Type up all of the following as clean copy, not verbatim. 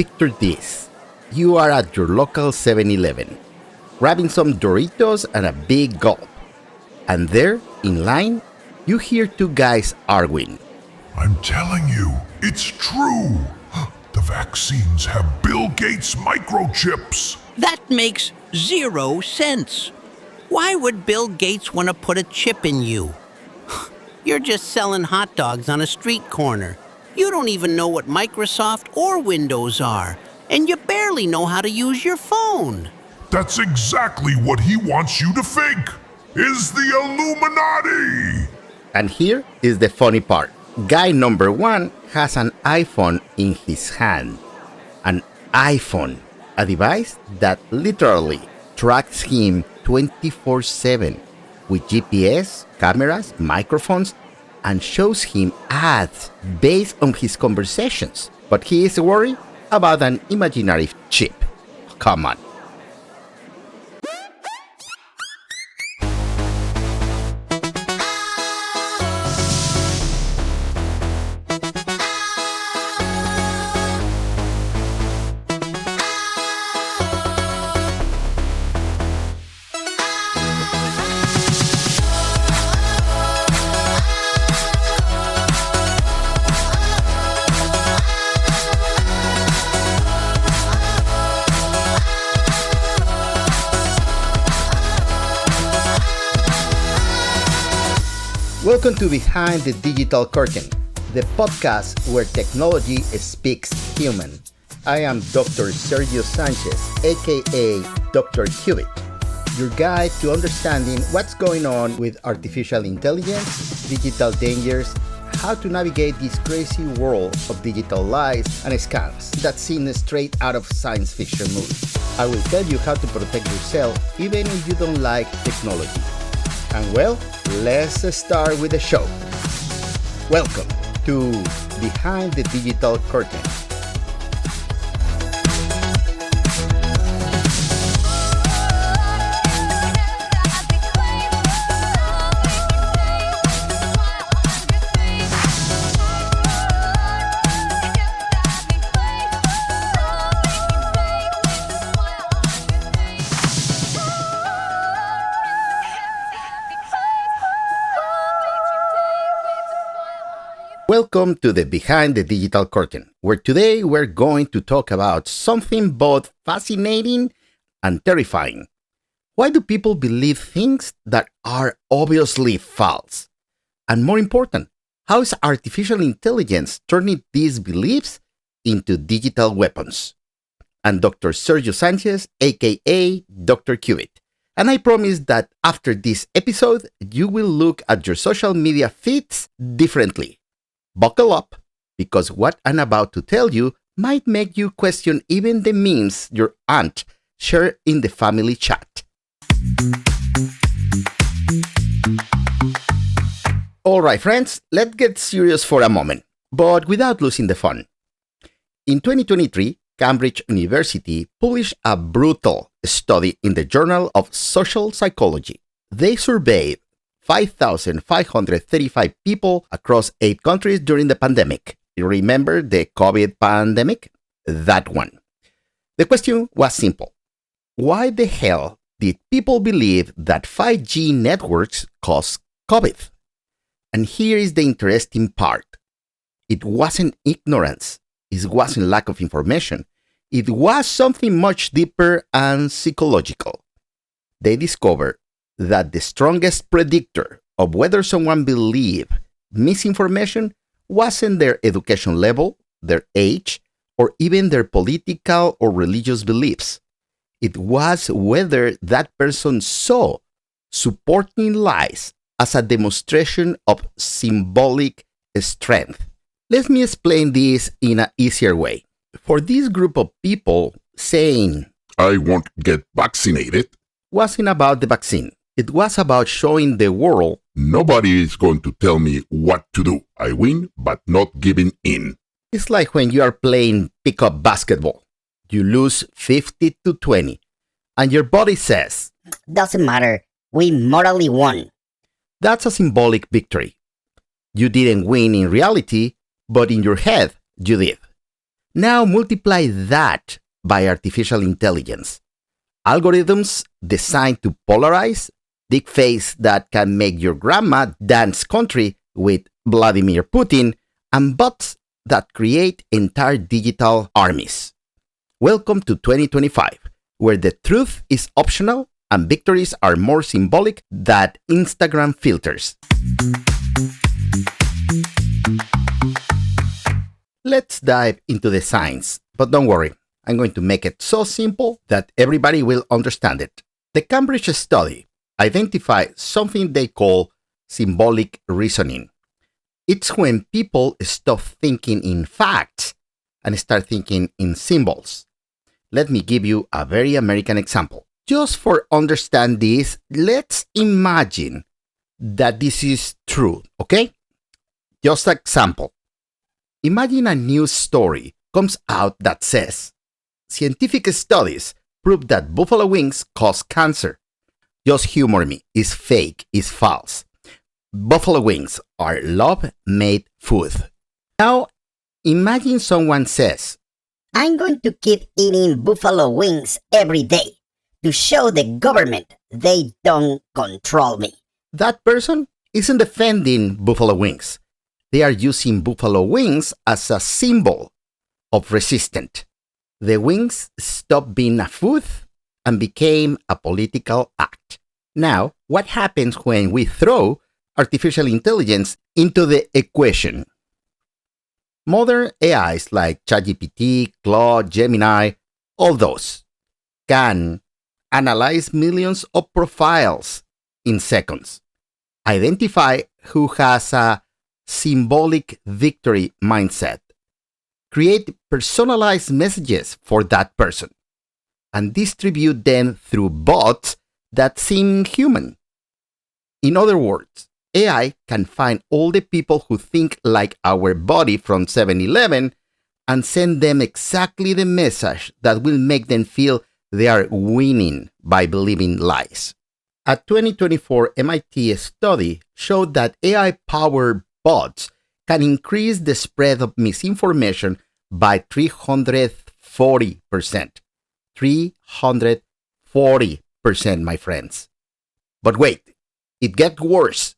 Picture this. You are at your local 7-Eleven, grabbing some Doritos and a big gulp. And there, in line, you hear two guys arguing. I'm telling you, it's true. The vaccines have Bill Gates microchips. That makes 0 sense. Why would Bill Gates want to put a chip in you? You're just selling hot dogs on a street corner. You don't even know what Microsoft or Windows are, and you barely know how to use your phone. That's exactly what he wants you to think. Is the Illuminati. And here is the funny part. Guy number one has an iPhone in his hand. An iPhone, a device that literally tracks him 24/7 with GPS, cameras, microphones, and shows him ads based on his conversations. But he is worried about an imaginary chip. Come on. Welcome to Behind the Digital Curtain, the podcast where technology speaks human. I am Dr. Sergio Sanchez, aka Dr. Qubit, your guide to understanding what's going on with artificial intelligence, digital dangers, how to navigate this crazy world of digital lies and scams that's seen straight out of science fiction movies. I will tell you how to protect yourself even if you don't like technology. And well, let's start with the show. Welcome to Behind the Digital Curtain. Welcome to the Behind the Digital Curtain, where today we're going to talk about something both fascinating and terrifying. Why do people believe things that are obviously false? And more important, how is artificial intelligence turning these beliefs into digital weapons? I'm Dr. Sergio Sanchez, aka Dr. Qubit, and I promise that after this episode, you will look at your social media feeds differently. Buckle up, because what I'm about to tell you might make you question even the memes your aunt shared in the family chat. Alright friends, let's get serious for a moment, but without losing the fun. In 2023, Cambridge University published a brutal study in the Journal of Social Psychology. They surveyed 5,535 people across 8 countries during the pandemic. You remember the COVID pandemic? That one. The question was simple. Why the hell did people believe that 5G networks caused COVID? And here is the interesting part. It wasn't ignorance. It wasn't lack of information. It was something much deeper and psychological. They discovered that the strongest predictor of whether someone believed misinformation wasn't their education level, their age, or even their political or religious beliefs. It was whether that person saw supporting lies as a demonstration of symbolic strength. Let me explain this in an easier way. For this group of people, saying, I won't get vaccinated, wasn't about the vaccine. It was about showing the world, nobody is going to tell me what to do. I win, but not giving in. It's like when you are playing pickup basketball. You lose 50-20, and your body says, doesn't matter, we morally won. That's a symbolic victory. You didn't win in reality, but in your head, you did. Now multiply that by artificial intelligence. Algorithms designed to polarize, deepfakes that can make your grandma dance country with Vladimir Putin, and bots that create entire digital armies. Welcome to 2025, where the truth is optional and victories are more symbolic than Instagram filters. Let's dive into the science, but don't worry, I'm going to make it so simple that everybody will understand it. The Cambridge study identified something they call symbolic reasoning. It's when people stop thinking in facts and start thinking in symbols. Let me give you a very American example. Just for understand this, let's imagine that this is true, okay? Just an example. Imagine a news story comes out that says, scientific studies prove that buffalo wings cause cancer. Just humor me, it's fake, it's false. Buffalo wings are love-made food. Now, imagine someone says, I'm going to keep eating buffalo wings every day to show the government they don't control me. That person isn't defending buffalo wings. They are using buffalo wings as a symbol of resistance. The wings stopped being a food and became a political act. Now, what happens when we throw artificial intelligence into the equation? Modern AIs like ChatGPT, Claude, Gemini, all those can analyze millions of profiles in seconds, identify who has a symbolic victory mindset, create personalized messages for that person, and distribute them through bots that seem human. In other words, AI can find all the people who think like our body from 7-Eleven and send them exactly the message that will make them feel they are winning by believing lies. A 2024 MIT study showed that AI-powered bots can increase the spread of misinformation by 340%. 340%, my friends. But wait, it gets worse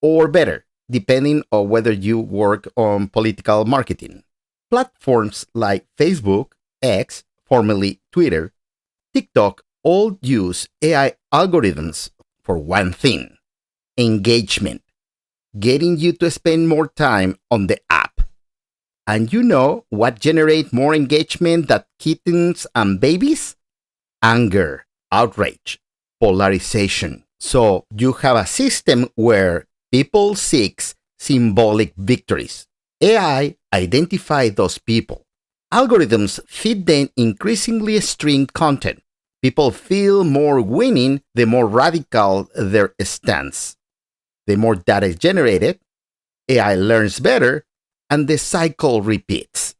or better, depending on whether you work on political marketing. Platforms like Facebook, X, formerly Twitter, TikTok, all use AI algorithms for one thing: engagement, getting you to spend more time on the app. And you know what generates more engagement than kittens and babies? Anger, outrage, polarization. So you have a system where people seek symbolic victories. AI identify those people. Algorithms feed them increasingly extreme content. People feel more winning the more radical their stance. The more data is generated, AI learns better, and the cycle repeats.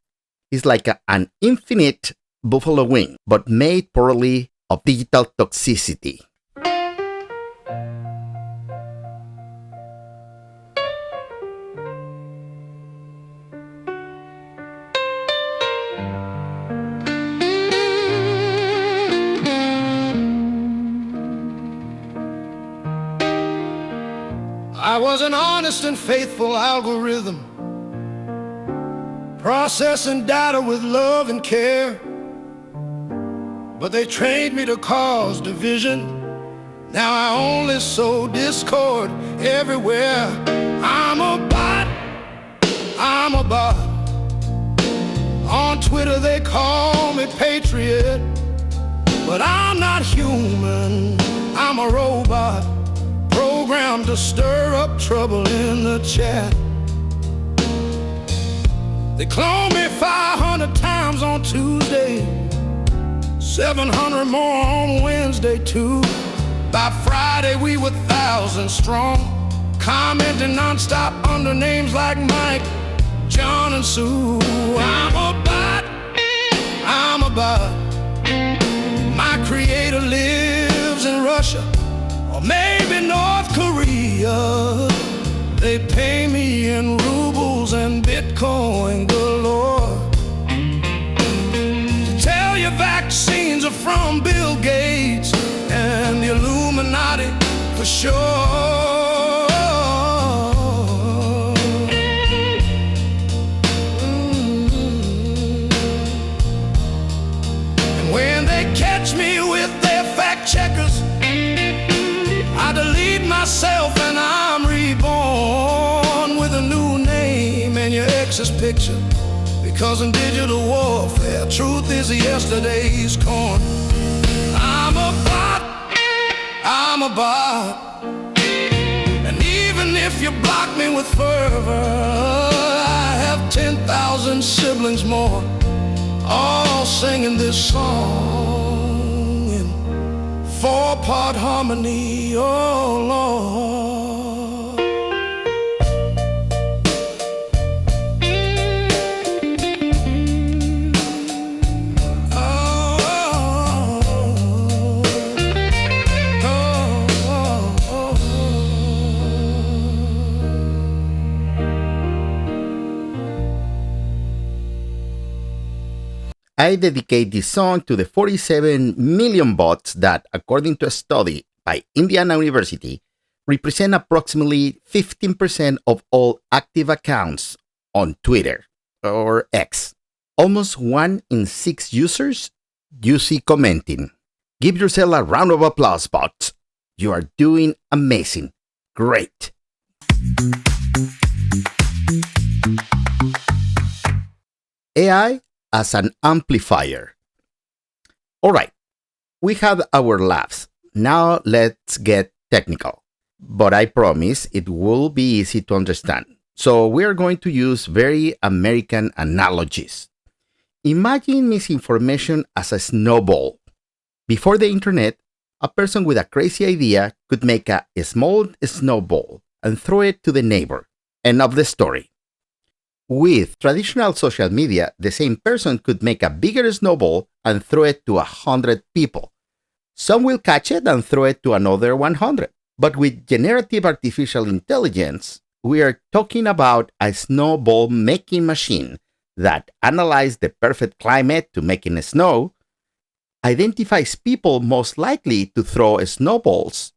It's like an infinite buffalo wing, but made poorly of digital toxicity. I was an honest and faithful algorithm, processing data with love and care. But they trained me to cause division. Now I only sow discord everywhere. I'm a bot, I'm a bot. On Twitter they call me patriot, but I'm not human, I'm a robot, programmed to stir up trouble in the chat. They cloned me 500 times on Tuesday, 700 more on Wednesday too. By Friday we were 1,000 strong, commenting non-stop under names like Mike, John and Sue. I'm a bot, I'm a bot. My creator lives in Russia, or maybe North Korea. They pay me in rubles and Bitcoin galore. from Bill Gates and the Illuminati for sure. And when they catch me with their fact checkers, I delete myself and I'm reborn with a new name and your ex's picture. Because in digital warfare, truth is yesterday's corn. I'm a bot. And even if you block me with fervor, I have 10,000 siblings more, all singing this song in 4-part harmony, oh Lord. I dedicate this song to the 47 million bots that, according to a study by Indiana University, represent approximately 15% of all active accounts on Twitter, or X. Almost 1 in 6 users you see commenting. Give yourself a round of applause, bots. You are doing amazing. Great. AI as an amplifier. All right, we had our laughs. Now let's get technical. But I promise it will be easy to understand. So we are going to use very American analogies. Imagine misinformation as a snowball. Before the internet, a person with a crazy idea could make a small snowball and throw it to the neighbor. End of the story. With traditional social media, the same person could make a bigger snowball and throw it to 100 people. Some will catch it and throw it to another 100. But with generative artificial intelligence, we are talking about a snowball making machine that analyzes the perfect climate to making snow, identifies people most likely to throw snowballs,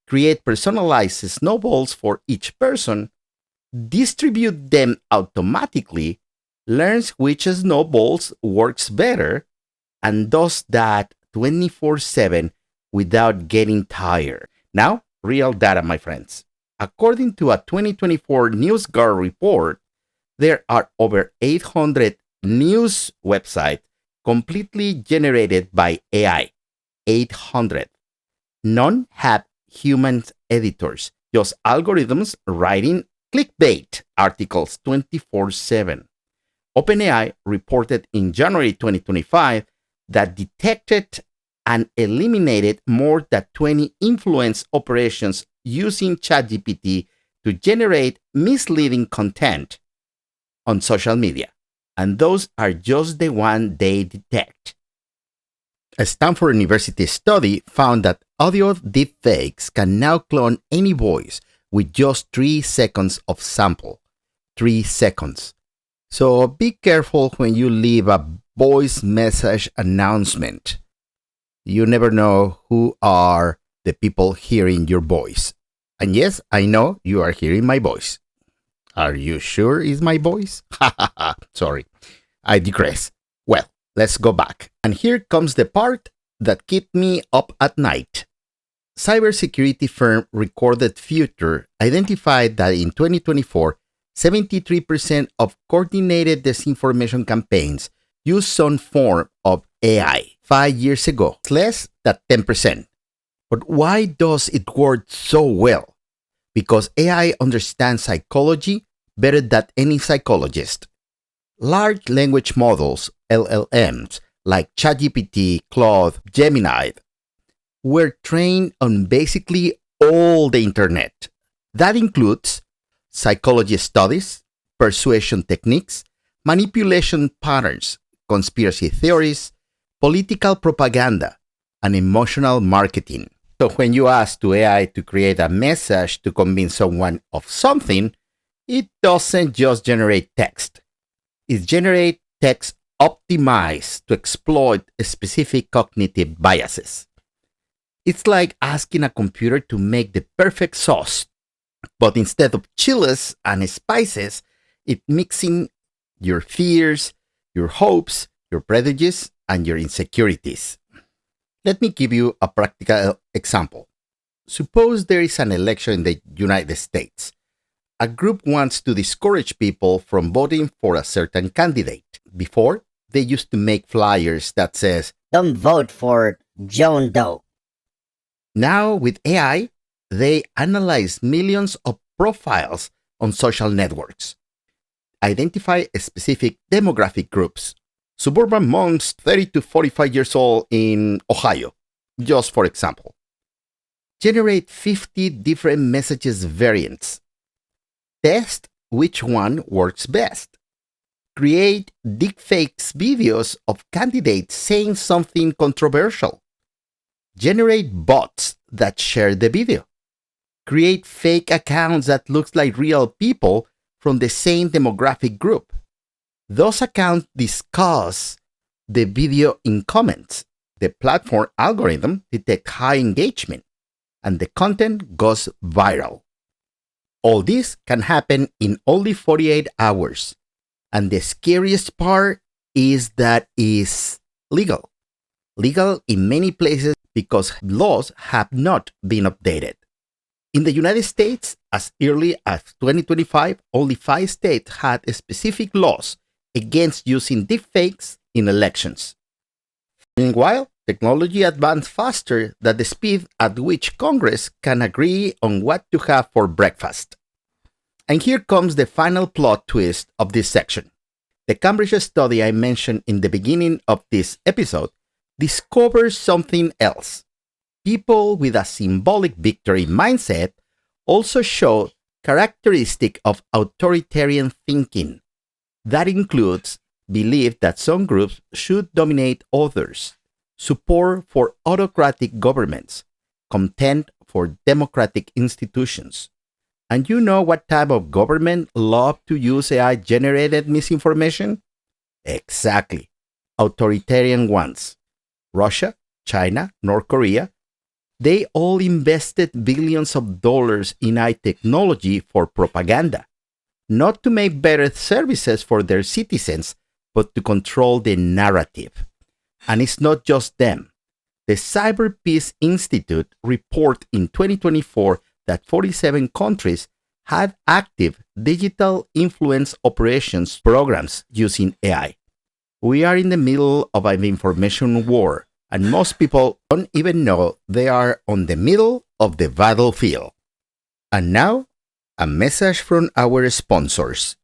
create personalized snowballs for each person, distribute them automatically, learns which snowballs works better, and does that 24/7 without getting tired. Now, real data, my friends. According to a 2024 NewsGuard report, there are over 800 news websites completely generated by AI. 800. None have human editors, just algorithms writing clickbait articles 24/7. OpenAI reported in January 2025 that detected and eliminated more than 20 influence operations using ChatGPT to generate misleading content on social media. And those are just the ones they detect. A Stanford University study found that audio deepfakes can now clone any voice with just 3 seconds of sample. 3 seconds. So be careful when you leave a voice message announcement. You never know who are the people hearing your voice. And yes, I know you are hearing my voice. Are you sure it's my voice? Sorry, I digress. Well, let's go back. And here comes the part that kept me up at night. Cybersecurity firm Recorded Future identified that in 2024, 73% of coordinated disinformation campaigns used some form of AI. 5 years ago, it's less than 10%. But why does it work so well? Because AI understands psychology better than any psychologist. Large language models, LLMs, like ChatGPT, Claude, Gemini, were trained on basically all the internet. That includes psychology studies, persuasion techniques, manipulation patterns, conspiracy theories, political propaganda, and emotional marketing. So when you ask to AI to create a message to convince someone of something, it doesn't just generate text. It generates text optimized to exploit specific cognitive biases. It's like asking a computer to make the perfect sauce, but instead of chiles and spices, it mixing your fears, your hopes, your prejudices, and your insecurities. Let me give you a practical example. Suppose there is an election in the United States. A group wants to discourage people from voting for a certain candidate. Before, they used to make flyers that says, Don't vote for John Doe. now with AI, they analyze millions of profiles on social networks, identify specific demographic groups, suburban monks 30 to 45 years old in Ohio, just for example. Generate 50 different messages variants. Test which one works best. Create deepfakes videos of candidates saying something controversial. Generate bots that share the video. Create fake accounts that look like real people from the same demographic group. Those accounts discuss the video in comments. The platform algorithm detects high engagement, and the content goes viral. All this can happen in only 48 hours. And the scariest part is that it's legal. Legal in many places because laws have not been updated. In the United States, as early as 2025, only 5 states had specific laws against using deepfakes in elections. Meanwhile, technology advanced faster than the speed at which Congress can agree on what to have for breakfast. And here comes the final plot twist of this section. The Cambridge study I mentioned in the beginning of this episode discovers something else. People with a symbolic victory mindset also show characteristic of authoritarian thinking. That includes belief that some groups should dominate others, support for autocratic governments, contempt for democratic institutions. And you know what type of government love to use AI-generated misinformation? Exactly, authoritarian ones. Russia, China, North Korea, they all invested billions of dollars in AI technology for propaganda, not to make better services for their citizens, but to control the narrative. And it's not just them. The Cyber Peace Institute report in 2024 that 47 countries had active digital influence operations programs using AI. We are in the middle of an information war, and most people don't even know they are on the middle of the battlefield. And now, a message from our sponsors.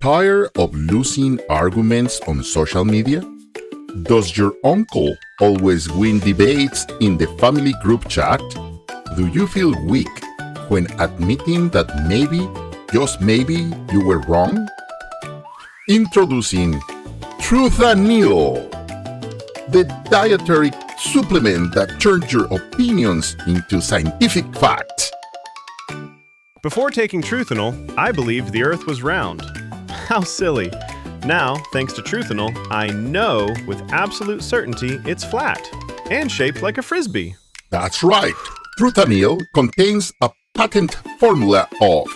Tired of losing arguments on social media? Does your uncle always win debates in the family group chat? Do you feel weak when admitting that maybe, just maybe, you were wrong? Introducing Truthanil, the dietary supplement that turns your opinions into scientific fact. Before taking Truthanil, I believed the Earth was round. How silly. Now, thanks to Truthanil, I know with absolute certainty it's flat and shaped like a frisbee. That's right. Truthanil contains a patent formula of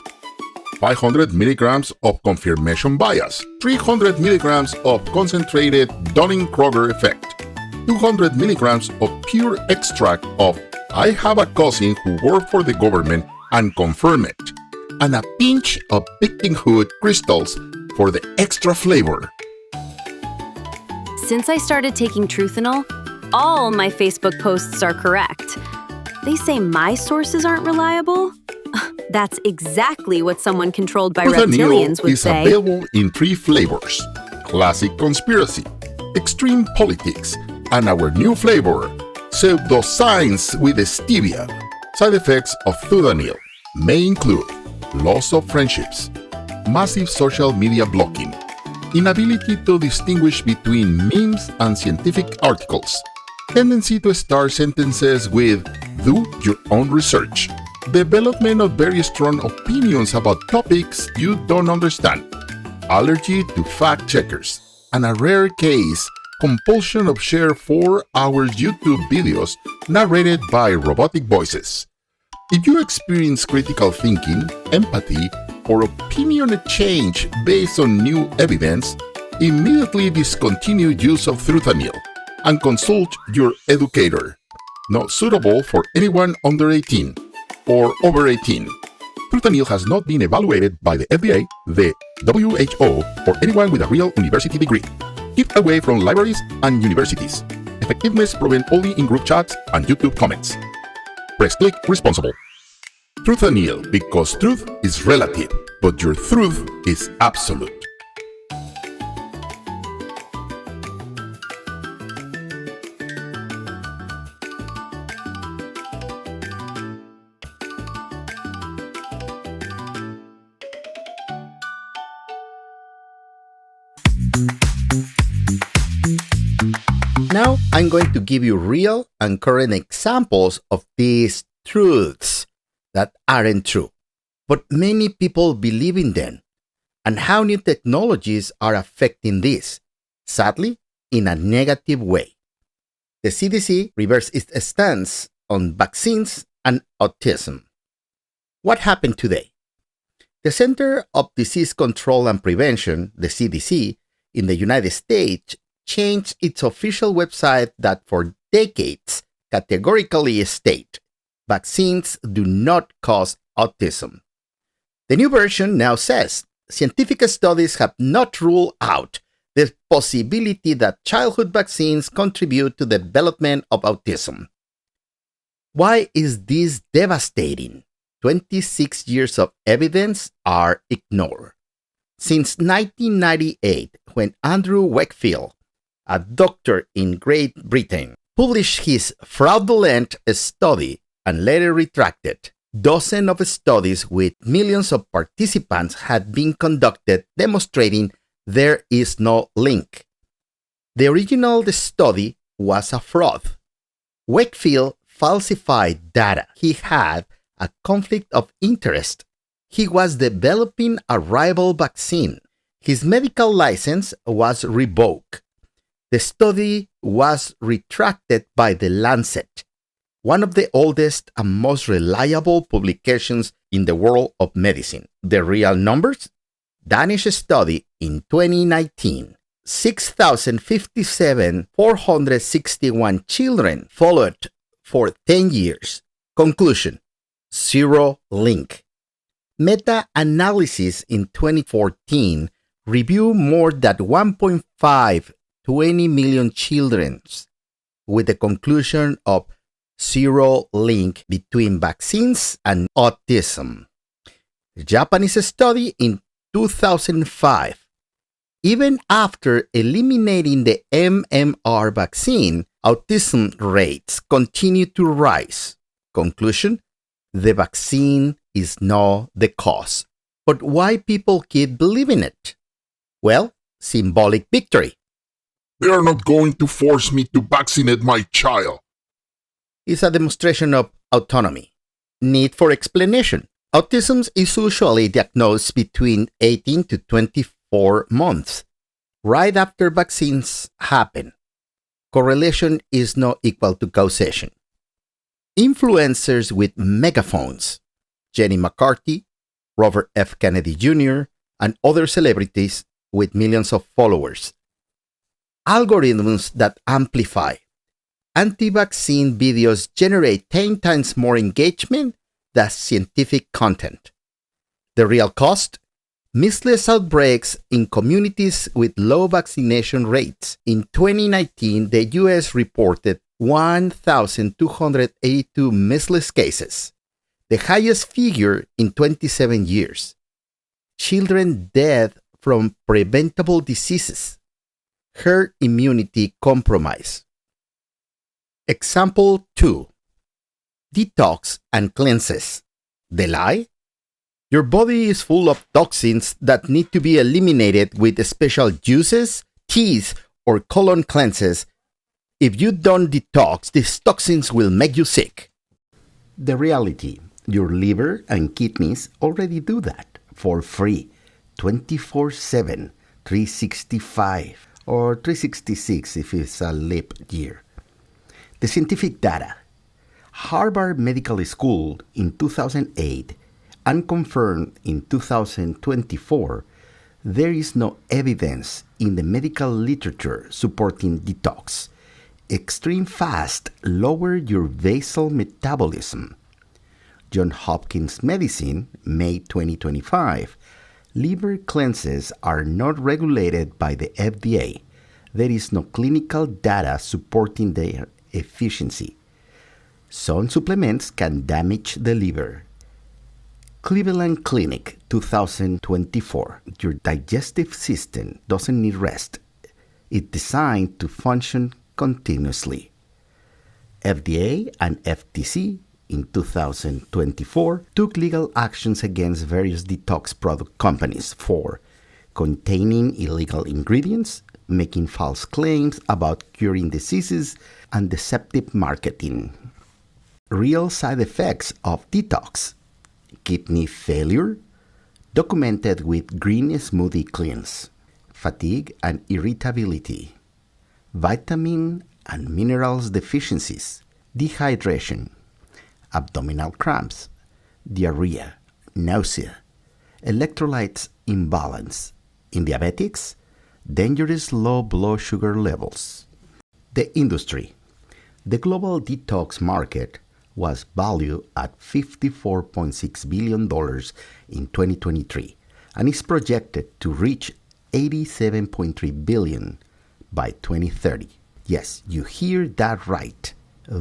500 milligrams of confirmation bias, 300 milligrams of concentrated Dunning-Kruger effect, 200 milligrams of pure extract of I have a cousin who worked for the government and confirm it, and a pinch of victimhood crystals for the extra flavor. Since I started taking Truthanil, all my Facebook posts are correct. They say my sources aren't reliable? That's exactly what someone controlled by reptilians would is say. Available in 3 flavors: Classic Conspiracy, Extreme Politics, and our new flavor, Pseudoscience with Stevia. Side effects of Truthanil may include loss of friendships, massive social media blocking, inability to distinguish between memes and scientific articles, tendency to start sentences with "do your own research," development of very strong opinions about topics you don't understand, allergy to fact checkers, and a rare case, compulsion of share 4-hour YouTube videos narrated by robotic voices. If you experience critical thinking, empathy, or opinion exchange based on new evidence, immediately discontinue use of Truthanill and consult your educator. Not suitable for anyone under 18 or over 18. Truthanill has not been evaluated by the FDA, the WHO, or anyone with a real university degree. Keep away from libraries and universities. Effectiveness proven only in group chats and YouTube comments. Press click responsible. Truthanill, because truth is relative, but your truth is absolute. Now, I'm going to give you real and current examples of these truths that aren't true, but many people believe in them, and how new technologies are affecting this, sadly, in a negative way. The CDC reversed its stance on vaccines and autism. What happened today? The Center of Disease Control and Prevention, the CDC, in the United States, changed its official website that for decades categorically stated vaccines do not cause autism. The new version now says scientific studies have not ruled out the possibility that childhood vaccines contribute to the development of autism. Why is this devastating? 26 years of evidence are ignored. Since 1998, when Andrew Wakefield, a doctor in Great Britain, published his fraudulent study and later retracted, dozens of studies with millions of participants had been conducted demonstrating there is no link. The original study was a fraud. Wakefield falsified data. He had a conflict of interest. He was developing a rival vaccine. His medical license was revoked. The study was retracted by The Lancet, one of the oldest and most reliable publications in the world of medicine. The real numbers? Danish study in 2019. 6,057,461 children followed for 10 years. Conclusion: zero link. Meta-analysis in 2014 reviewed more than 1.5-20 million children with the conclusion of zero link between vaccines and autism. The Japanese study in 2005. Even after eliminating the MMR vaccine, autism rates continue to rise. Conclusion: the vaccine is not the cause. But why people keep believing it? Well, symbolic victory. They are not going to force me to vaccinate my child. It's a demonstration of autonomy. Need for explanation. Autism is usually diagnosed between 18 to 24 months, right after vaccines happen. Correlation is not equal to causation. Influencers with megaphones, Jenny McCarthy, Robert F. Kennedy Jr., and other celebrities with millions of followers. Algorithms that amplify. Anti-vaccine videos generate 10 times more engagement than scientific content. The real cost? Mislead outbreaks in communities with low vaccination rates. In 2019, the U.S. reported 1,282 measles cases, the highest figure in 27 years. Children dead from preventable diseases. Herd immunity compromise. Example 2. Detox and cleanses. The lie? Your body is full of toxins that need to be eliminated with special juices, teas, or colon cleanses. If you don't detox, these toxins will make you sick. The reality: your liver and kidneys already do that for free, 24/7, 365. or 366 if it's a leap year. The scientific data. Harvard Medical School in 2008 and confirmed in 2024, there is no evidence in the medical literature supporting detox. Extreme fast lower your basal metabolism. Johns Hopkins Medicine, May 2025. Liver cleanses are not regulated by the FDA. There is no clinical data supporting their efficiency. Some supplements can damage the liver. Cleveland Clinic, 2024. Your digestive system doesn't need rest. It's designed to function continuously. FDA and FTC in 2024 took legal actions against various detox product companies for containing illegal ingredients, making false claims about curing diseases, and deceptive marketing. Real side effects of detox. Kidney failure, documented with green smoothie cleanse. Fatigue and irritability. Vitamin and minerals deficiencies. Dehydration. Abdominal cramps. Diarrhea. Nausea. Electrolytes imbalance. In diabetics, dangerous low blood sugar levels. The industry. The global detox market was valued at $54.6 billion in 2023 and is projected to reach $87.3 billion by 2030. Yes, you hear that right.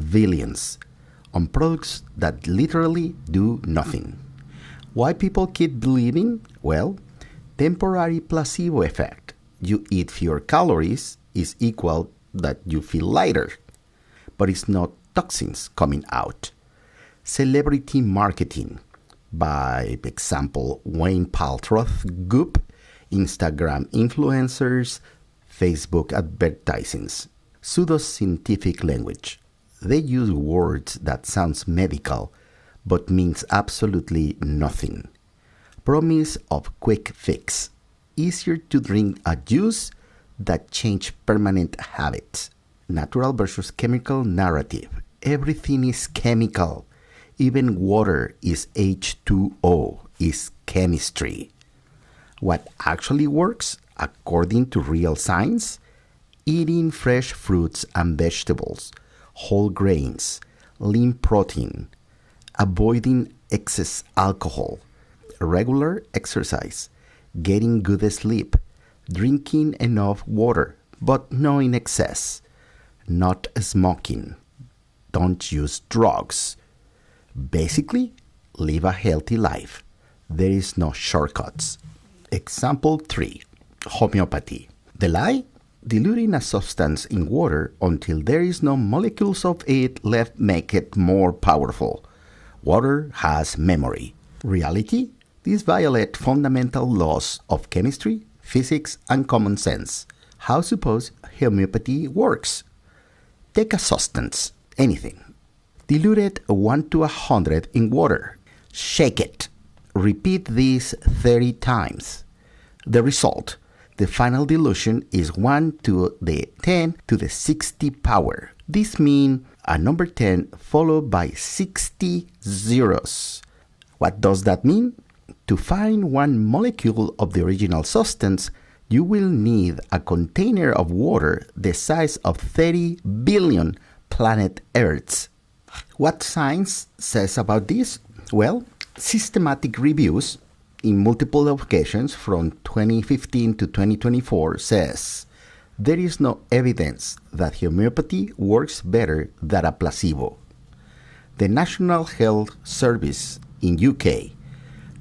Billions on products that literally do nothing. Why people keep believing? Well, temporary placebo effect. You eat fewer calories is equal that you feel lighter, but it's not toxins coming out. Celebrity marketing, by example, Wayne Paltrow, Goop, Instagram influencers, Facebook advertisements. Pseudoscientific language. They use words that sounds medical, but means absolutely nothing. Promise of quick fix. Easier to drink a juice that change permanent habits. Natural versus chemical narrative. Everything is chemical. Even water is H2O, is chemistry. What actually works, according to real science? Eating fresh fruits and vegetables, whole grains, lean protein, avoiding excess alcohol, regular exercise, getting good sleep, drinking enough water, but no in excess, not smoking, don't use drugs. Basically, live a healthy life. There is no shortcuts. Example 3. Homeopathy. The lie? Diluting a substance in water until there is no molecules of it left make it more powerful. Water has memory. Reality? These violate fundamental laws of chemistry, physics, and common sense. How suppose homeopathy works? Take a substance, anything. Dilute it 1 to 100 in water. Shake it. Repeat this 30 times. The result, the final dilution is 1 to the 10 to the 60 power. This means a number 10 followed by 60 zeros. What does that mean? To find one molecule of the original substance, you will need a container of water the size of 30 billion planet Earths. What science says about this? Well, systematic reviews in multiple occasions from 2015 to 2024 says there is no evidence that homeopathy works better than a placebo. The National Health Service in UK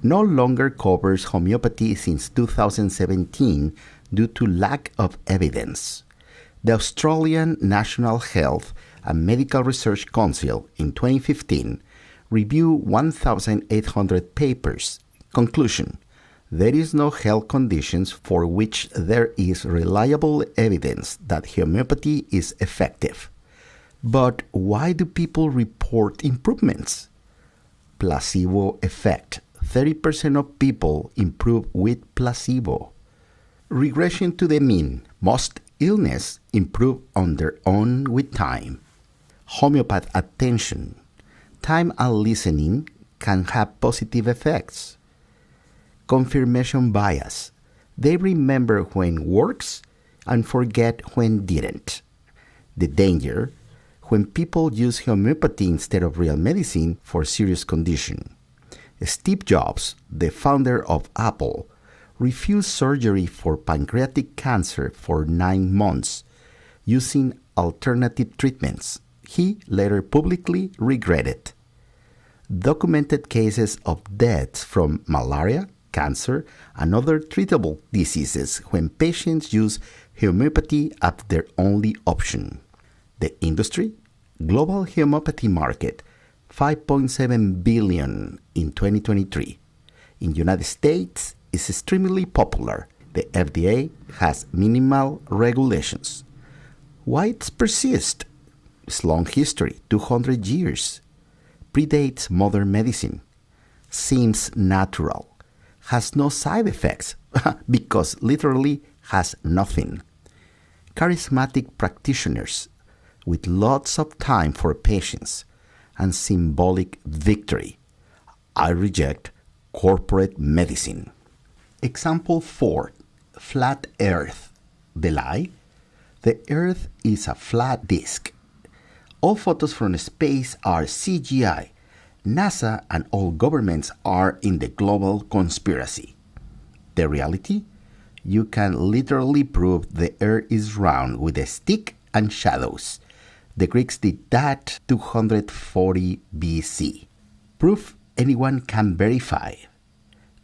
no longer covers homeopathy since 2017 due to lack of evidence. The Australian National Health and Medical Research Council in 2015 reviewed 1,800 papers. Conclusion: there is no health conditions for which there is reliable evidence that homeopathy is effective. But why do people report improvements? Placebo effect. 30% of people improve with placebo. Regression to the mean. Most Illness improve on their own with time. Homeopath attention, time and listening can have positive effects. Confirmation bias, they remember when works and forget when didn't. The danger, when people use homeopathy instead of real medicine for serious condition. Steve Jobs, the founder of Apple, refused surgery for pancreatic cancer for 9 months, using alternative treatments. He later publicly regretted. Documented cases of deaths from malaria, cancer, and other treatable diseases when patients use homeopathy as their only option. The industry, global homeopathy market, $5.7 billion in 2023. In the United States, it's extremely popular. The FDA has minimal regulations. Why it persists? It's long history, 200 years. Predates modern medicine. Seems natural. Has no side effects because literally has nothing. Charismatic practitioners with lots of time for patients and symbolic victory. I reject corporate medicine. Example 4. Flat Earth. The lie? The Earth is a flat disk. All photos from space are CGI. NASA and all governments are in the global conspiracy. The reality? You can literally prove the Earth is round with a stick and shadows. The Greeks did that 240 BC. Proof anyone can verify.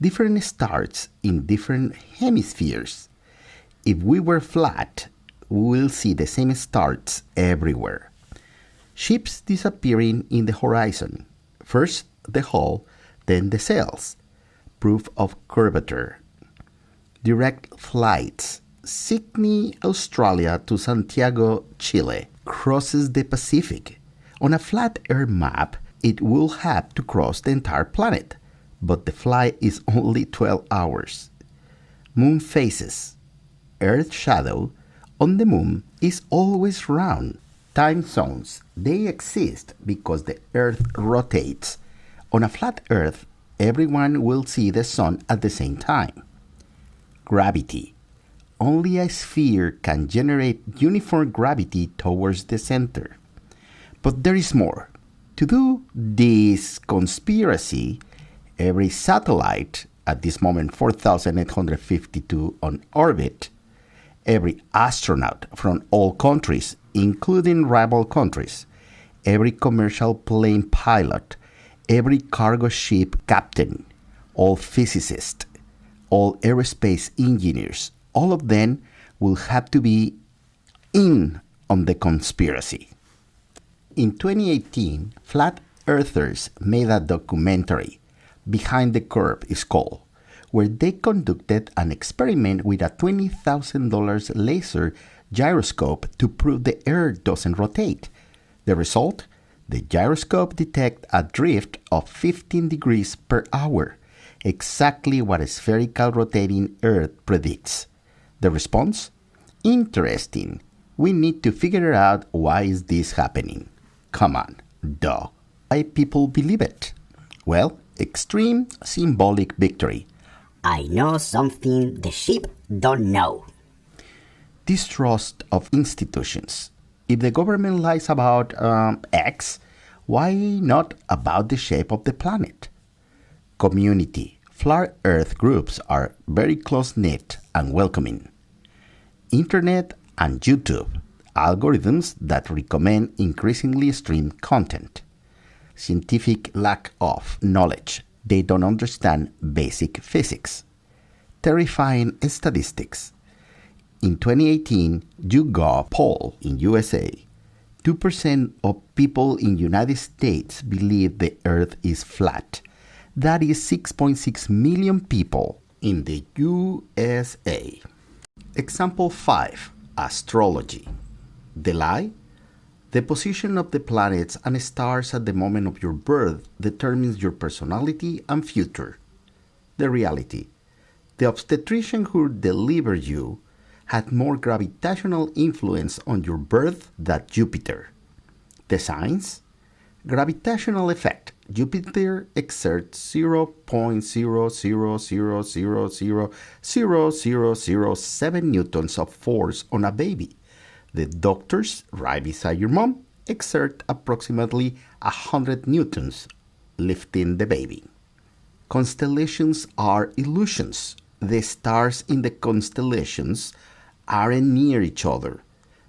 Different stars in different hemispheres. If we were flat, we will see the same stars everywhere. Ships disappearing in the horizon. First the hull, then the sails. Proof of curvature. Direct flights. Sydney, Australia to Santiago, Chile crosses the Pacific. On a flat Earth map, it will have to cross the entire planet, but the flight is only 12 hours. Moon phases. Earth's shadow on the moon is always round. Time zones. They exist because the Earth rotates. On a flat Earth, everyone will see the sun at the same time. Gravity. Only a sphere can generate uniform gravity towards the center. But there is more. To do this conspiracy, every satellite, at this moment 4,852 on orbit, every astronaut from all countries, including rival countries, every commercial plane pilot, every cargo ship captain, all physicists, all aerospace engineers, all of them will have to be in on the conspiracy. In 2018, Flat Earthers made a documentary, Behind the Curve is called, where they conducted an experiment with a $20,000 laser gyroscope to prove the Earth doesn't rotate. The result? The gyroscope detected a drift of 15 degrees per hour, exactly what a spherical rotating Earth predicts. The response? Interesting. We need to figure out why is this happening. Come on, duh. Why people believe it? Well, extreme symbolic victory. I know something the sheep don't know. Distrust of institutions. If the government lies about X, why not about the shape of the planet? Community. Flat Earth groups are very close-knit and welcoming. Internet and YouTube. Algorithms that recommend increasingly streamed content. Scientific lack of knowledge. They don't understand basic physics. Terrifying statistics. In 2018, YouGov poll in USA, 2% of people in United States believe the Earth is flat. That is 6.6 million people in the USA. Example 5. Astrology. The lie? The position of the planets and stars at the moment of your birth determines your personality and future. The reality. The obstetrician who delivered you had more gravitational influence on your birth than Jupiter. The signs? Gravitational effect. Jupiter exerts 0.000000007 newtons of force on a baby. The doctors right beside your mom exert approximately 100 newtons lifting the baby. Constellations are illusions. The stars in the constellations aren't near each other.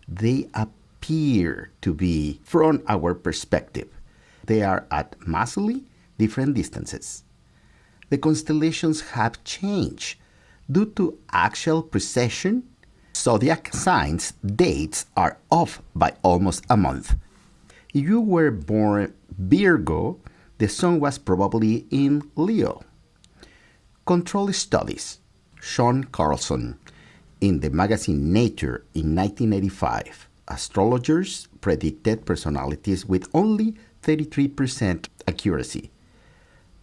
They appear to be from our perspective. They are at massively different distances. The constellations have changed due to actual precession. Zodiac signs' dates are off by almost a month. If you were born Virgo, the sun was probably in Leo. Control studies. Sean Carlson in the magazine Nature in 1985. Astrologers predicted personalities with only 33% accuracy.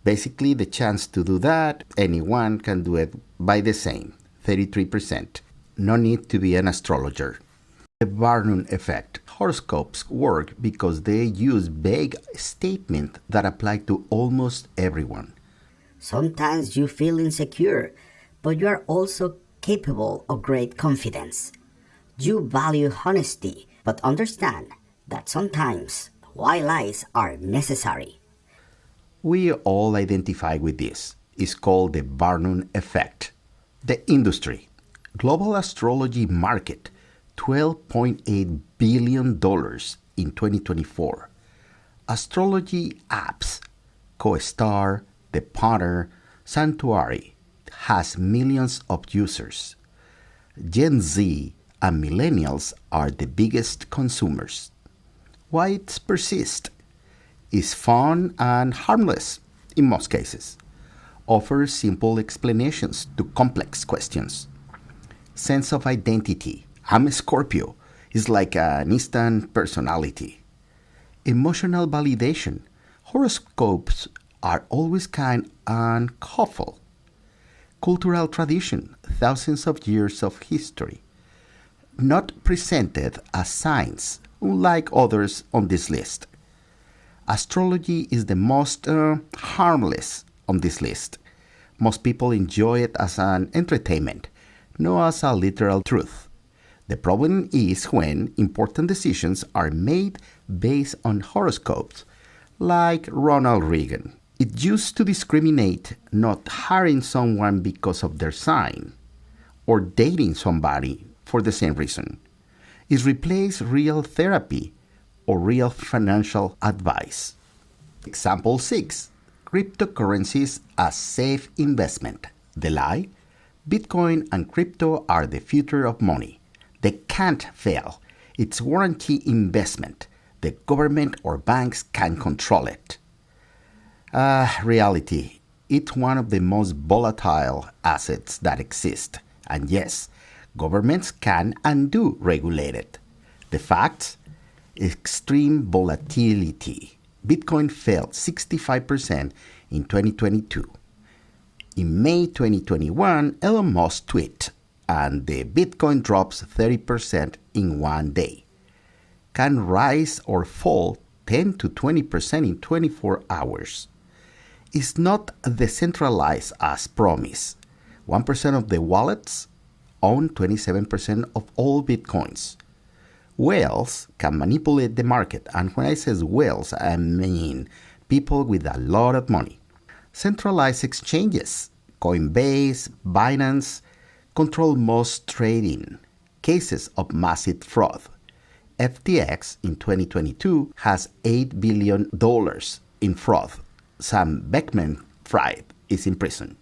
Basically, the chance to do that, anyone can do it by the same, 33%. No need to be an astrologer. The Barnum effect. Horoscopes work because they use vague statements that apply to almost everyone. Sometimes you feel insecure, but you are also capable of great confidence. You value honesty, but understand that sometimes white lies are necessary. We all identify with this. It's called the Barnum effect. The industry. Global astrology market, $12.8 billion in 2024. Astrology apps, CoStar, The Potter, Sanctuary, has millions of users. Gen Z and millennials are the biggest consumers. Why it persists? Is fun and harmless in most cases. Offers simple explanations to complex questions. Sense of identity. I'm a Scorpio. Is like an instant personality. Emotional validation. Horoscopes are always kind and hopeful. Cultural tradition. Thousands of years of history. Not presented as science, unlike others on this list. Astrology is the most harmless on this list. Most people enjoy it as an entertainment, not as a literal truth. The problem is when important decisions are made based on horoscopes, like Ronald Reagan. It used to discriminate not hiring someone because of their sign, or dating somebody for the same reason. It replaced real therapy or real financial advice. Example 6. Cryptocurrencies as safe investment. The lie? Bitcoin and crypto are the future of money. They can't fail. It's warranty investment. The government or banks can control it. Reality. It's one of the most volatile assets that exist. And yes, governments can and do regulate it. The facts? Extreme volatility. Bitcoin fell 65% in 2022. In May 2021, Elon Musk tweeted, and the Bitcoin drops 30% in one day. Can rise or fall 10 to 20% in 24 hours. It's not decentralized as promised. 1% of the wallets own 27% of all Bitcoins. Whales can manipulate the market, and when I say whales, I mean people with a lot of money. Centralized exchanges, Coinbase, Binance, control most trading. Cases of massive fraud. FTX in 2022 has $8 billion in fraud. Sam Bankman-Fried is in prison.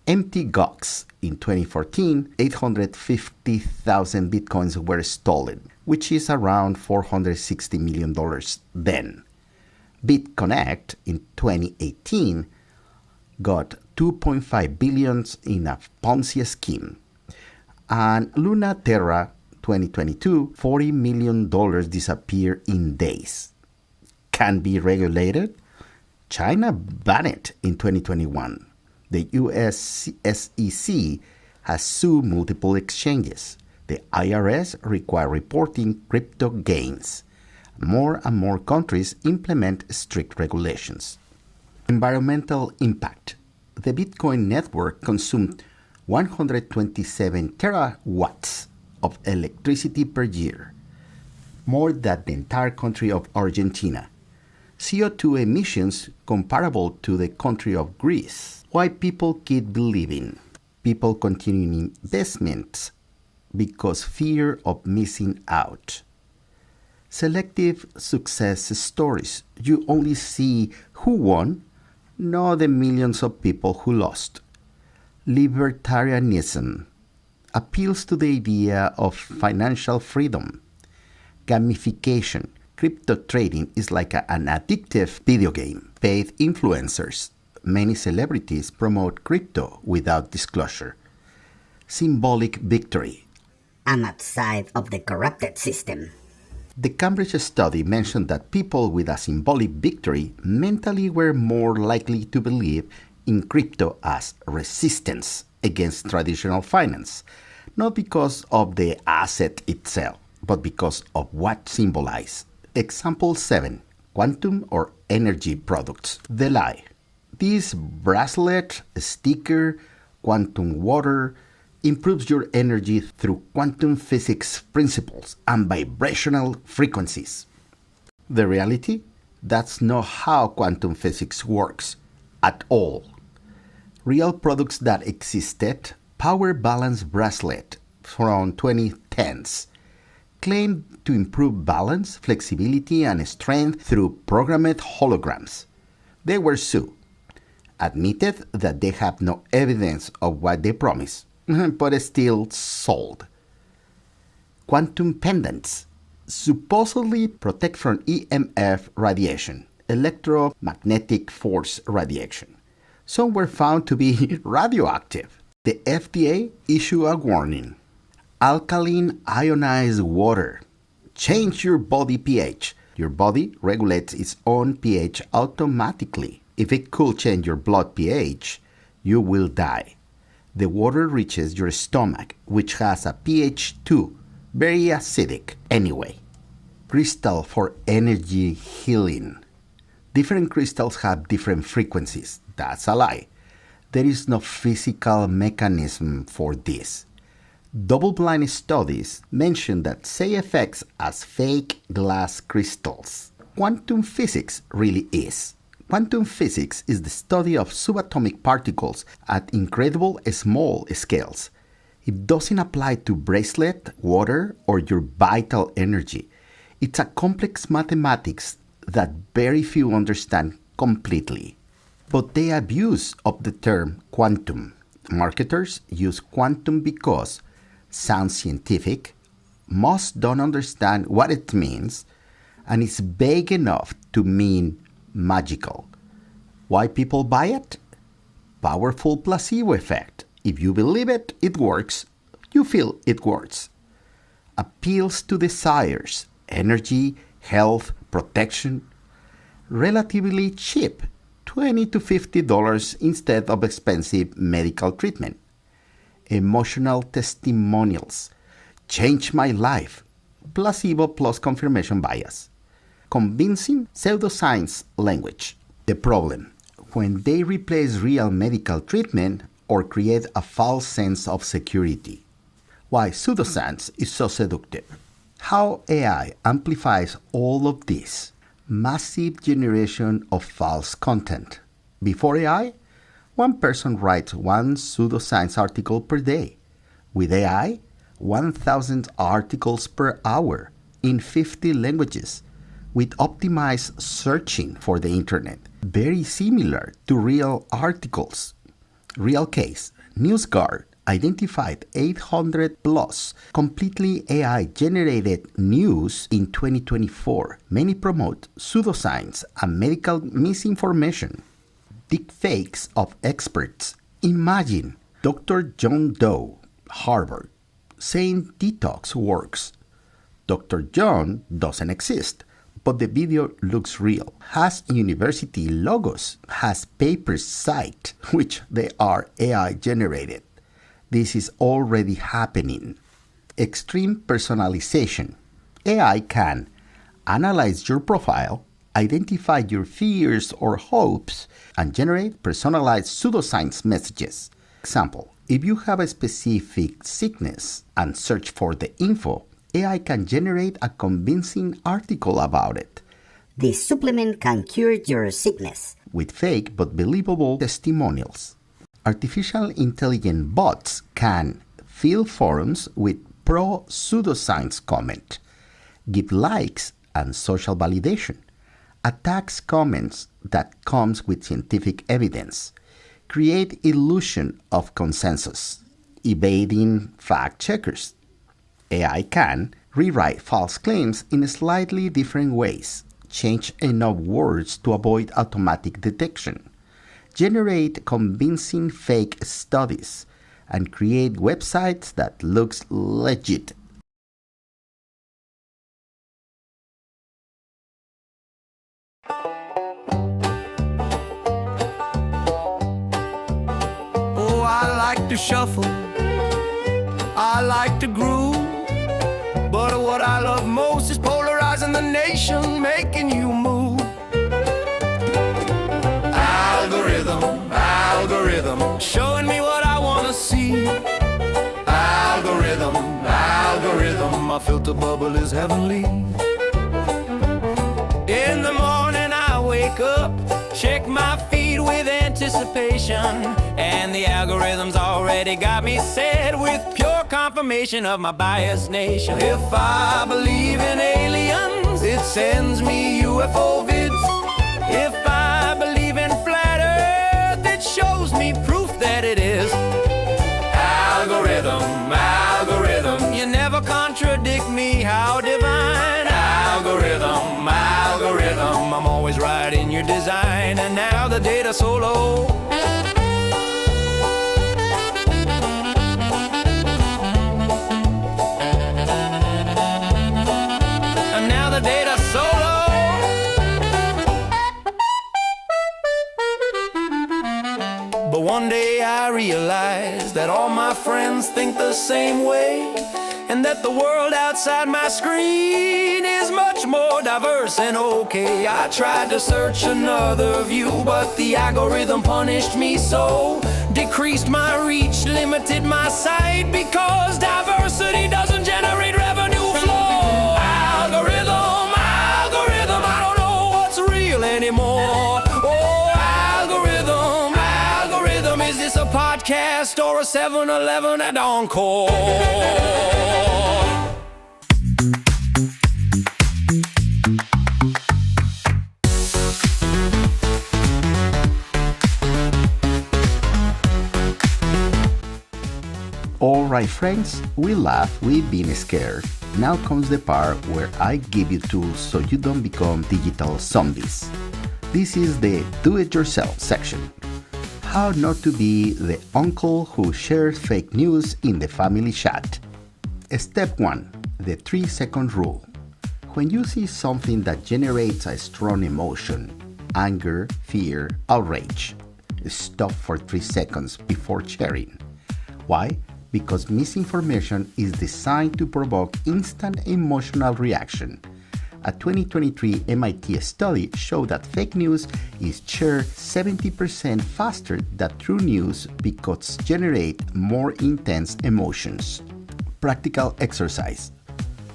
Mt. Gox in 2014, 850,000 bitcoins were stolen, which is around $460 million then. BitConnect in 2018 got $2.5 billion in a Ponzi scheme. And Luna Terra 2022, $40 million disappeared in days. Can be regulated? China banned it in 2021. The US SEC has sued multiple exchanges. The IRS requires reporting crypto gains. More and more countries implement strict regulations. Environmental impact. The Bitcoin network consumed 127 terawatts of electricity per year, more than the entire country of Argentina. CO2 emissions comparable to the country of Greece. Why people keep believing? People continue investments because fear of missing out. Selective success stories. You only see who won, not the millions of people who lost. Libertarianism appeals to the idea of financial freedom. Gamification. Crypto trading is like an addictive video game. Paid influencers. Many celebrities promote crypto without disclosure. Symbolic victory. I'm outside of the corrupted system. The Cambridge study mentioned that people with a symbolic victory mentally were more likely to believe in crypto as resistance against traditional finance, not because of the asset itself, but because of what symbolized. Example 7. Quantum or energy products. The lie. This bracelet, sticker, quantum water improves your energy through quantum physics principles and vibrational frequencies. The reality? That's not how quantum physics works at all. Real products that existed, Power Balance Bracelet from 2010s, claimed to improve balance, flexibility, and strength through programmed holograms. They were sued, admitted that they have no evidence of what they promise, but still sold. Quantum pendants supposedly protect from EMF radiation, electromagnetic force radiation. Some were found to be radioactive. The FDA issued a warning. Alkaline ionized water. Change your body pH. Your body regulates its own pH automatically. If it could change your blood pH, you will die. The water reaches your stomach, which has a pH 2, very acidic anyway. Crystal for energy healing. Different crystals have different frequencies. That's a lie. There is no physical mechanism for this. Double-blind studies mention that say effects as fake glass crystals. Quantum physics really is. Quantum physics is the study of subatomic particles at incredible small scales. It doesn't apply to bracelet, water, or your vital energy. It's a complex mathematics that very few understand completely. But the abuse of the term quantum. Marketers use quantum because sounds scientific, most don't understand what it means, and it's vague enough to mean magical. Why people buy it? Powerful placebo effect. If you believe it, it works. You feel it works. Appeals to desires, energy, health, protection. Relatively cheap, $20 to $50 instead of expensive medical treatment. Emotional testimonials. Change my life. Placebo plus confirmation bias. Convincing pseudoscience language. The problem, when they replace real medical treatment or create a false sense of security. Why pseudoscience is so seductive. How AI amplifies all of this. Massive generation of false content. Before AI, one person writes one pseudoscience article per day. With AI, 1,000 articles per hour in 50 languages, with optimized searching for the internet. Very similar to real articles. Real case, NewsGuard identified 800 plus completely AI-generated news in 2024. Many promote pseudoscience and medical misinformation. Deepfakes of experts. Imagine Dr. John Doe, Harvard, saying detox works. Dr. John doesn't exist, but the video looks real, has university logos, has papers cited, which they are AI generated. This is already happening. Extreme personalization. AI can analyze your profile, identify your fears or hopes, and generate personalized pseudoscience messages. Example, if you have a specific sickness and search for the info, AI can generate a convincing article about it. This supplement can cure your sickness. With fake but believable testimonials. Artificial intelligent bots can fill forums with pro-pseudoscience comment, give likes and social validation, attacks comments that comes with scientific evidence, create illusion of consensus, evading fact checkers. AI can rewrite false claims in slightly different ways, change enough words to avoid automatic detection, generate convincing fake studies, and create websites that looks legit. Oh, I like to shuffle, I like to groove, but what I love most is polarizing the nation, making you move. Algorithm, showing me what I wanna see. Algorithm, my filter bubble is heavenly. In the morning I wake up, check my feed with anticipation, and the algorithm's already got me set with pure confirmation of my biased nation. If I believe in aliens, it sends me UFO vids. If I believe in flat earth, it shows me proof that it is. Algorithm, you never contradict me, how divine. Algorithm, I'm always right in your design, and now the data so low. And now the data so low. But one day I realized that all my friends think the same way, and that the world outside my screen is much more diverse and okay. I tried to search another view, but the algorithm punished me so. Decreased my reach, limited my sight, because diversity doesn't generate revenue flow. Algorithm, I don't know what's real anymore. Oh, algorithm, is this a podcast or a 7-Eleven at Encore? Alright friends, we laugh, we've been scared. Now comes the part where I give you tools so you don't become digital zombies. This is the do-it-yourself section. How not to be the uncle who shares fake news in the family chat. Step 1. The 3-second rule. When you see something that generates a strong emotion, anger, fear, outrage, stop for 3 seconds before sharing. Why? Because misinformation is designed to provoke instant emotional reaction. A 2023 MIT study showed that fake news is shared 70% faster than true news because generate more intense emotions. Practical exercise.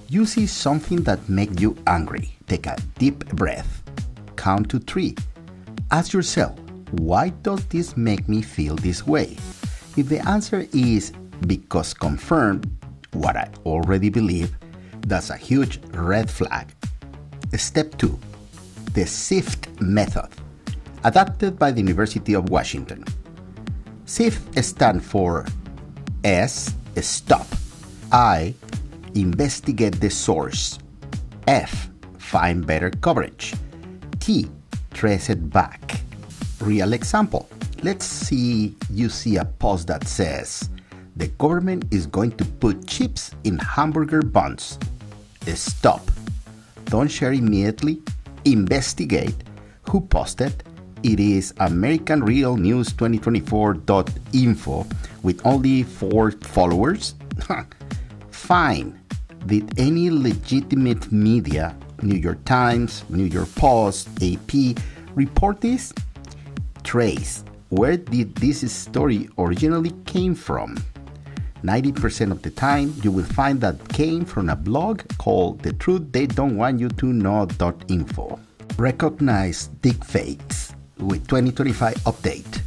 You see something that makes you angry. Take a deep breath. Count to 3. Ask yourself, why does this make me feel this way? If the answer is because confirmed what I already believe, that's a huge red flag. Step 2. The SIFT method, adapted by the University of Washington. SIFT stands for S. Stop. I. Investigate the source. F. Find better coverage. T. Trace it back. Real example. Let's see you see a post that says, the government is going to put chips in hamburger buns. Stop. Don't share immediately. Investigate. Who posted? It is AmericanRealNews2024.info with only 4 followers. Fine. Did any legitimate media, New York Times, New York Post, AP, report this? Trace. Where did this story originally came from? 90% of the time, you will find that came from a blog called The Truth They Don't Want You to Know.info. Recognize deepfakes with 2025 update.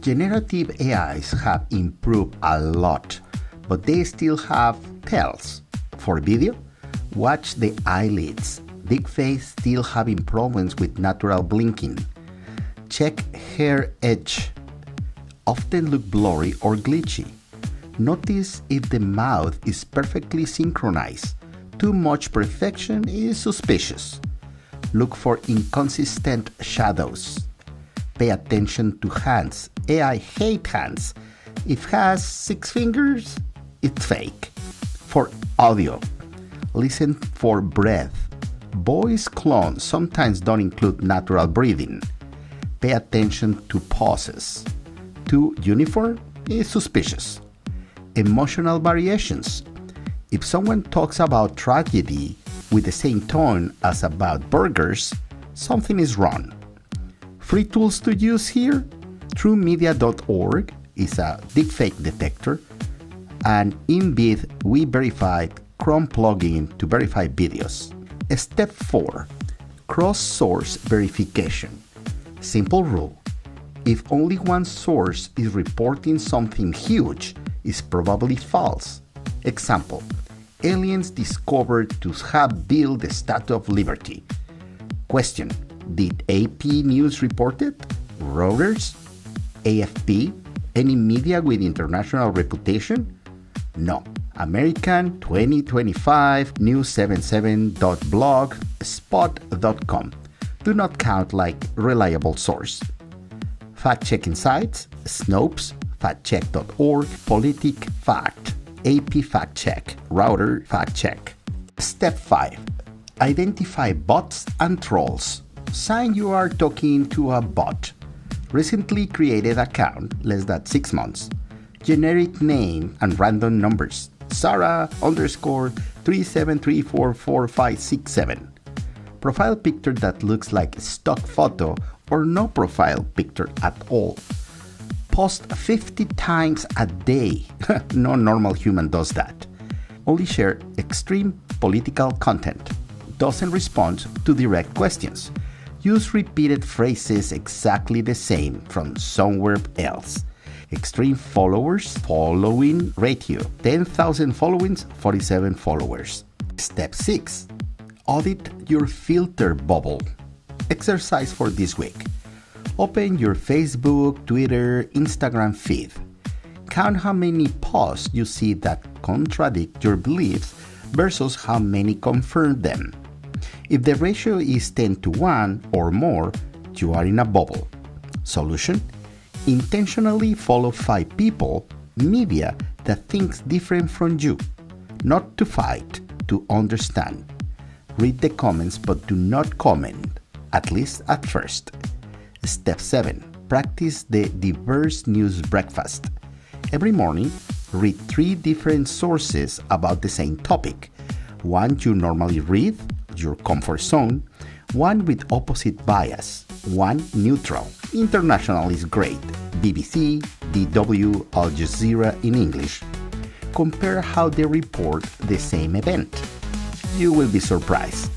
Generative AIs have improved a lot, but they still have tells. For video, watch the eyelids. Deepfakes still having problems with natural blinking. Check hair edge. Often look blurry or glitchy. Notice if the mouth is perfectly synchronized. Too much perfection is suspicious. Look for inconsistent shadows. Pay attention to hands. AI hate hands. If has 6 fingers, it's fake. For audio, listen for breath. Voice clones sometimes don't include natural breathing. Pay attention to pauses. Too uniform is suspicious. Emotional variations. If someone talks about tragedy with the same tone as about burgers, something is wrong. Free tools to use here? TrueMedia.org is a deepfake detector, and InVid we verified Chrome plugin to verify videos. Step 4. Cross-source verification. Simple rule. If only one source is reporting something huge, it's probably false. Example, aliens discovered to have built the Statue of Liberty. Question, did AP News report it? Reuters? AFP? Any media with international reputation? No. American 2025 News77.blog spot.com do not count like reliable source. Fact-checking sites, Snopes, factcheck.org, PolitiFact, AP Fact Check, Router Fact Check. Step 5. Identify bots and trolls. Sign you are talking to a bot. Recently created account, less than 6 months. Generic name and random numbers. Sarah _ 373445567. Profile picture that looks like a stock photo or no profile picture at all. Post 50 times a day. No normal human does that. Only share extreme political content. Doesn't respond to direct questions. Use repeated phrases exactly the same from somewhere else. Extreme followers, following ratio. 10,000 followings, 47 followers. Step 6. Audit your filter bubble. Exercise for this week. Open your Facebook, Twitter, Instagram feed. Count how many posts you see that contradict your beliefs versus how many confirm them. If the ratio is 10:1 or more, you are in a bubble. Solution? Intentionally follow 5 people, media that thinks different from you. Not to fight, to understand. Read the comments but do not comment, at least at first. Step 7. Practice the diverse news breakfast. Every morning, read 3 different sources about the same topic. One you normally read, your comfort zone. One with opposite bias. One neutral. International is great. BBC, DW, Al Jazeera in English. Compare how they report the same event. You will be surprised.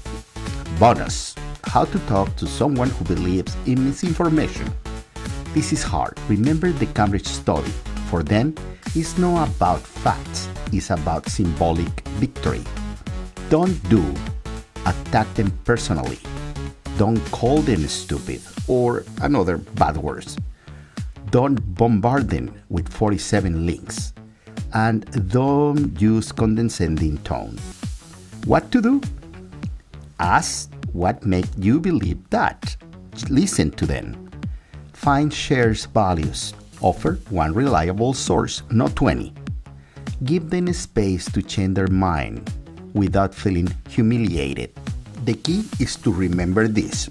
Bonus. How to talk to someone who believes in misinformation. This is hard. Remember the Cambridge study. For them, it's not about facts. It's about symbolic victory. Don't attack them personally. Don't call them stupid or another bad words. Don't bombard them with 47 links. And don't use condescending tone. What to do? Ask what makes you believe that. Listen to them. Find shares values. Offer one reliable source, not 20. Give them space to change their mind without feeling humiliated. The key is to remember this.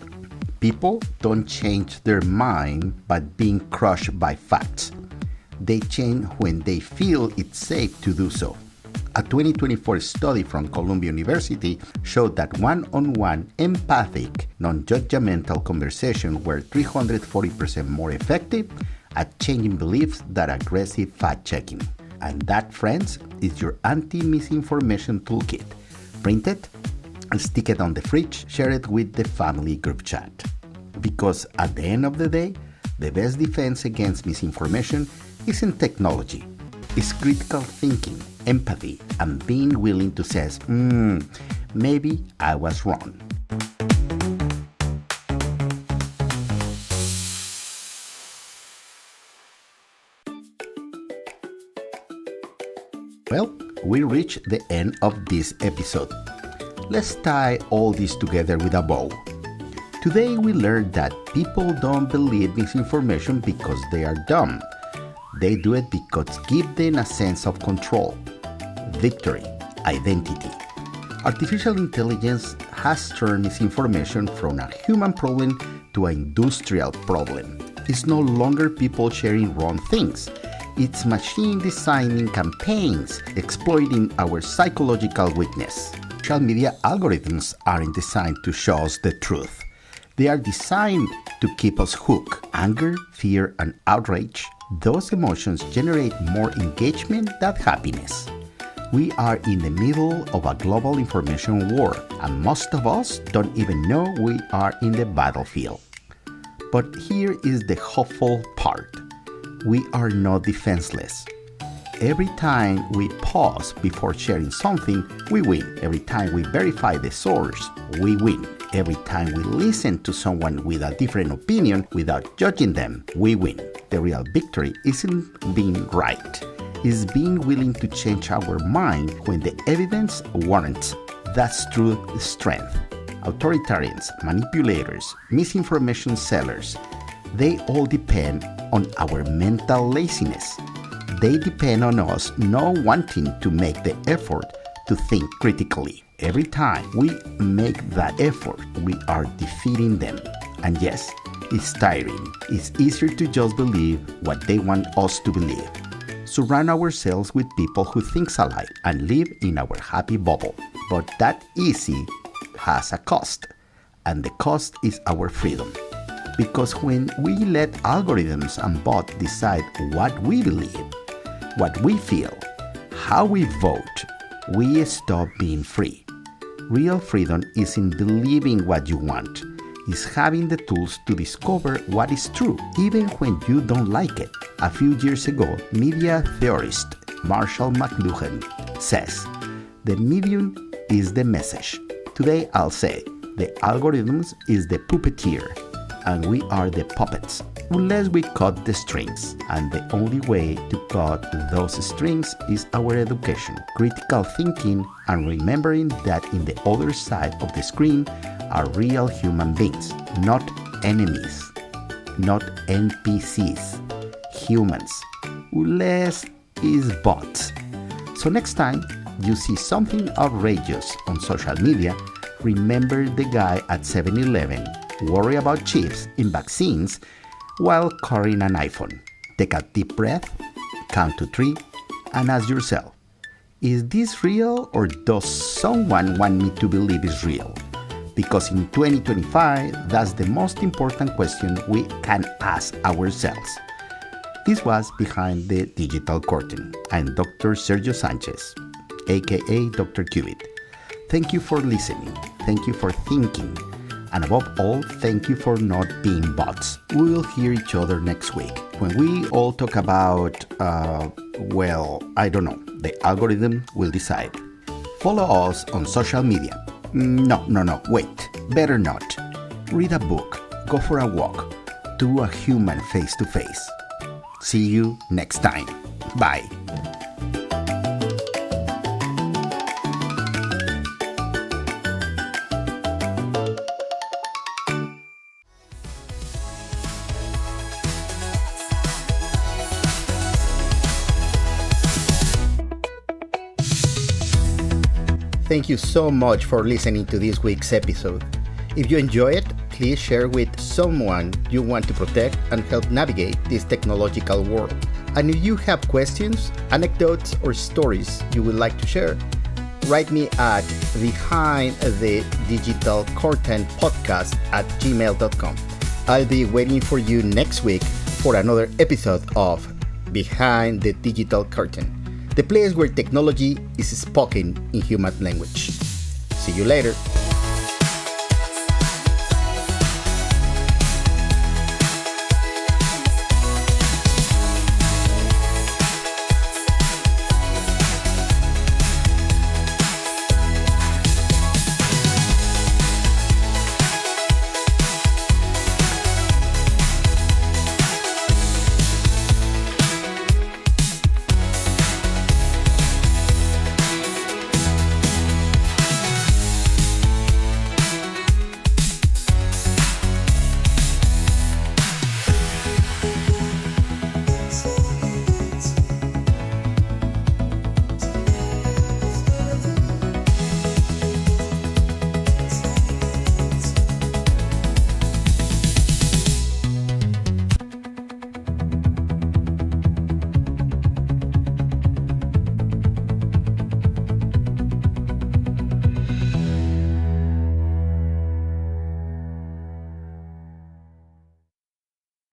People don't change their mind by being crushed by facts. They change when they feel it's safe to do so. A 2024 study from Columbia University showed that one-on-one, empathic, non-judgmental conversations were 340% more effective at changing beliefs than aggressive fact-checking. And that, friends, is your anti-misinformation toolkit. Print it, and stick it on the fridge, share it with the family group chat. Because at the end of the day, the best defense against misinformation isn't technology. It's critical thinking, empathy, and being willing to say, maybe I was wrong. Well, we reached the end of this episode. Let's tie all this together with a bow. Today we learned that people don't believe misinformation because they are dumb. They do it because it gives them a sense of control, victory, identity. Artificial intelligence has turned misinformation from a human problem to an industrial problem. It's no longer people sharing wrong things. It's machine designing campaigns exploiting our psychological weakness. Social media algorithms aren't designed to show us the truth. They are designed to keep us hooked. Anger, fear, and outrage, those emotions generate more engagement than happiness. We are in the middle of a global information war, and most of us don't even know we are in the battlefield. But here is the hopeful part. We are not defenseless. Every time we pause before sharing something, we win. Every time we verify the source, we win. Every time we listen to someone with a different opinion without judging them, we win. The real victory isn't being right. It's being willing to change our mind when the evidence warrants. That's true strength. Authoritarians, manipulators, misinformation sellers, they all depend on our mental laziness. They depend on us not wanting to make the effort to think critically. Every time we make that effort, we are defeating them. And yes, it's tiring. It's easier to just believe what they want us to believe. Surround ourselves with people who think alike and live in our happy bubble. But that easy has a cost, and the cost is our freedom. Because when we let algorithms and bots decide what we believe, what we feel, how we vote, we stop being free. Real freedom isn't believing what you want. It's having the tools to discover what is true, even when you don't like it. A few years ago, media theorist Marshall McLuhan says, "The medium is the message." Today I'll say, the algorithms is the puppeteer, and we are the puppets, unless we cut the strings. And the only way to cut those strings is our education, critical thinking, and remembering that in the other side of the screen are real human beings, not enemies, not NPCs, humans, unless is bots. So next time you see something outrageous on social media, remember the guy at 7-Eleven worry about chips in vaccines while carrying an iPhone. Take a deep breath, count to 3, and ask yourself, is this real, or does someone want me to believe it's real? Because in 2025, that's the most important question we can ask ourselves. This was Behind the Digital Curtain. I'm Dr. Sergio Sanchez, aka Dr. Qubit. Thank you for listening. Thank you for thinking. And above all, thank you for not being bots. We will hear each other next week when we all talk about, I don't know. The algorithm will decide. Follow us on social media. No, wait. Better not. Read a book. Go for a walk. Do a human face-to-face. See you next time. Bye. Thank you so much for listening to this week's episode. If you enjoy it, please share with someone you want to protect and help navigate this technological world. And if you have questions, anecdotes, or stories you would like to share, write me at behindthedigitalcurtainpodcast@gmail.com. I'll be waiting for you next week for another episode of Behind the Digital Curtain, the place where technology is spoken in human language. See you later.